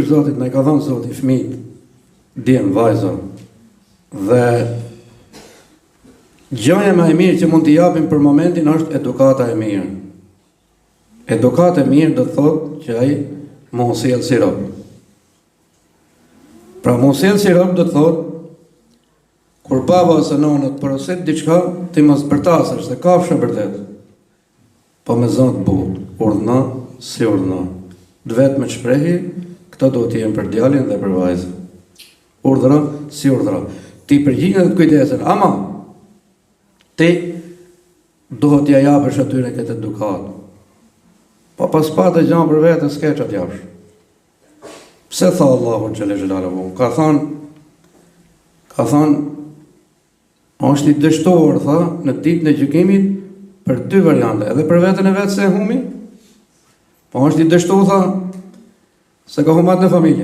që Zotit na i ka dhënë Zoti fëmijë, djem, vajza, dhe gjëja më e mirë që mund t'i japim për momentin është edukata e mirë. Edukata e mirë do të thotë që ai mos sjell si rob. Pra mos sjell si rob do të thotë kur baba ose nona të porosit diçka, ti mos bërtasësh se kafshë vërtet. Po me zot but, urdhna si urdhna. Vetë me shprehi, këto do të jenë për djalin dhe për vajzën. Urdhra si urdhra. Ti përgjigjen të kujdesen, ama ti duhet t'ja japësh atyre këtë edukat. Po pas patë gjanë për vetë, s'ke që t'japësh. Pse tha Allahu xhelle xhelaluhu? Ka thonë, është i dështuar, tha, në ditën e gjykimit për 2 variante, edhe për veten e vet se humi, po është i dështuar, tha, se ka humbur në familje.